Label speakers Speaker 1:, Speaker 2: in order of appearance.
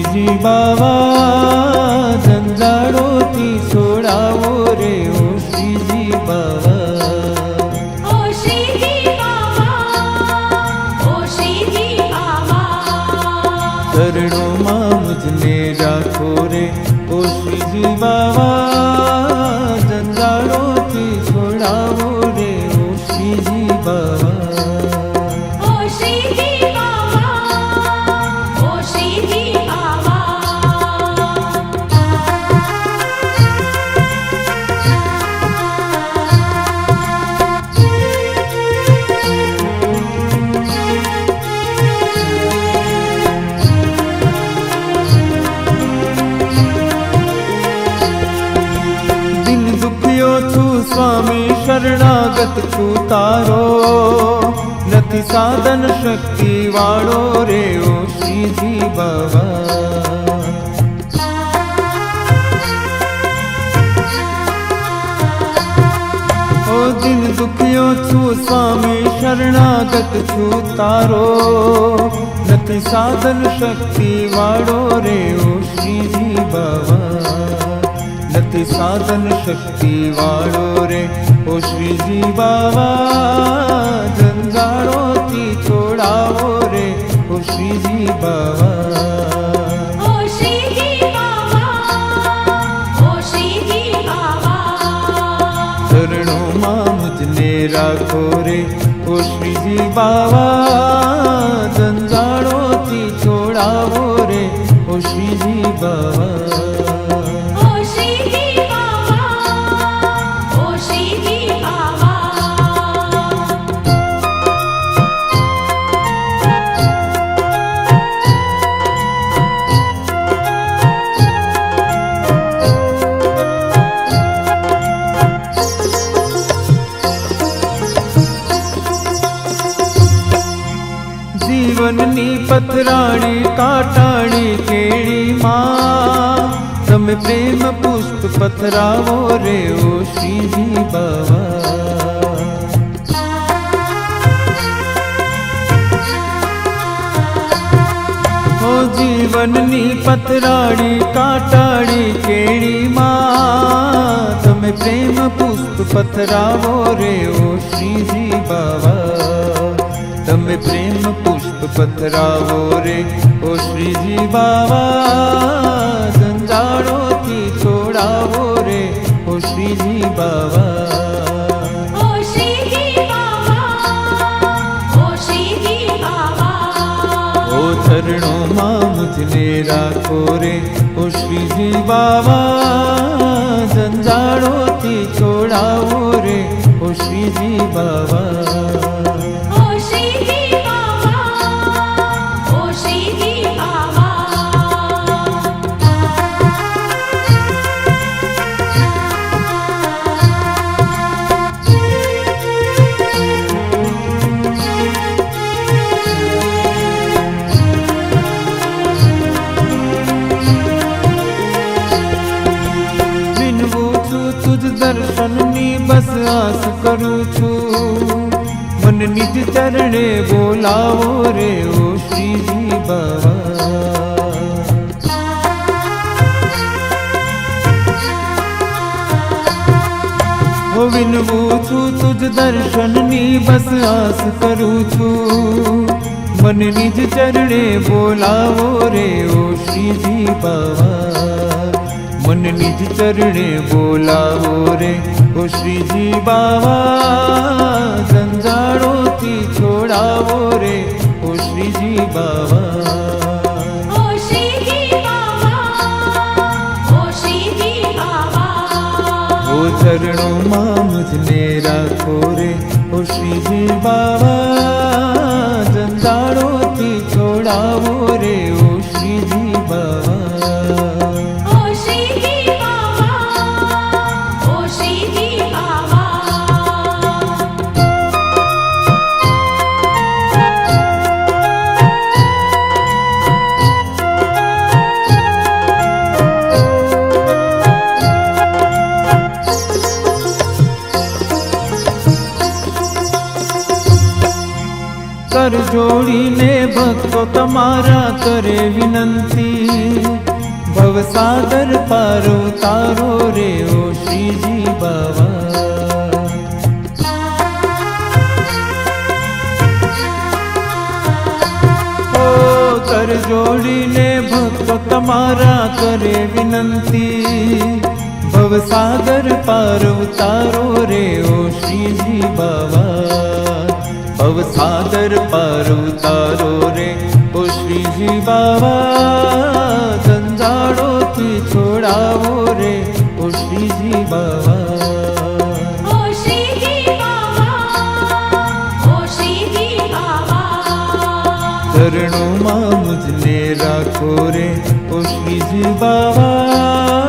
Speaker 1: શ્રીજી બાવા જંજાળોથી છોડાવો રે ઓ શ્રીજી બાવા
Speaker 2: ઓ શ્રીજી બાવા ઓ શ્રીજી બાવા
Speaker 1: ચરણોમાં મુજને રાખો રે ઓ શ્રીજી બાવા જંજાળોથી છોડાવો રે ઓ શ્રીજી બાવા
Speaker 2: ઓ શ્રીજી બાવા ઓ શ્રીજી
Speaker 1: દિન દુખ્યો છું સ્વામી શરણાગત છું તારો નથી સાધન શક્તિ વાળો રે ઓ શ્રીજી બાવા ઓ દિન દુખ્યો છું સ્વામી શરણાગત છું તારો નથી સાધન શક્તિ વાળો રે ઓ શ્રીજી બાવા નથી સાધન શક્તિ વાળો રે ઓ શ્રીજી બાવા જંજાળોથી છોડાવો રે ઓ શ્રીજી બાવા
Speaker 2: ઓ શ્રીજી બાવા ઓ શ્રીજી બાવા
Speaker 1: ચરણોમાં મુજને રાખો રે ઓ શ્રીજી બાવા જંજાળોથી છોડાવો રે ઓ શ્રીજી બાવા
Speaker 2: ઓ શ્રીજી બાવા ઓ શ્રીજી બાવા
Speaker 1: જીવનની પથરાણી કાટાણી કેળીમાં તમે પ્રેમ પુષ્પ પથરાવો રે ઓ શ્રીજી બાવા ઓ જીવનની પથરાણી કાટાણી કેળીમાં તમે પ્રેમ પુષ્પ પથરાવો રે ઓ શ્રીજી બાવા તમે પ્રેમ પુષ્પ પથરાવો રે ઓ શ્રીજી બાવા જંજાળોથી છોડાવો રે ઓ શ્રીજી બાવા
Speaker 2: ઓ શ્રીજી બાવા ઓ શ્રીજી બાવા
Speaker 1: ઓ ચરણોમાં મુજને રાખો રે ઓ શ્રીજી બાવા જંજાળોથી છોડાવો રે ઓ શ્રીજી બાવા
Speaker 2: ઓ શ્રીજી બાવા ઓ શ્રીજી
Speaker 1: વિનવું છું તુજ દર્શનની બસ આસ કરું છું મન નિજ ચરણે બોલાવો રે ઓ શ્રીજી બાવા હો વિનવું છું તુજ દર્શનની બસ આસ કરું છું મન નિજ ચરણે બોલાવો રે ઓ શ્રીજી બાવા મન નિજ ચરણે બોલાવો રે ઓ શ્રીજી બાવા જંજાળોથી છોડાવો રે ઓ શ્રીજી બાવા
Speaker 2: ઓ શ્રીજી બાવા ઓ શ્રીજી બાવા
Speaker 1: ઓ ચરણોમાં મુજને રાખો રે ઓ શ્રીજી બાવા જંજાળોથી છોડાવો રે ઓ શ્રીજી બાવા
Speaker 2: ઓ શ્રીજી બાવા ઓ શ્રીજી બાવા
Speaker 1: કર જોડીને ભક્તો તમારા કરે વિનંતી, ભવસાગર પાર ઉતારો રે ઓ શ્રીજી બાવા. કર જોડીને ભક્તો તમારા કરે વિનંતી, ભવસાગર પાર ઉતારો રે ઓ શ્રીજી બાવા. ભવસાગર પાર ઉતારો રે ઓ શ્રીજી બાવા, જંજાળોથી છોડાવો રે ઓ શ્રીજી બાવા.
Speaker 2: ઓ શ્રીજી બાવા, ઓ શ્રીજી બાવા,
Speaker 1: ચરણોમાં મુજને રાખો રે ઓ શ્રીજી બાવા.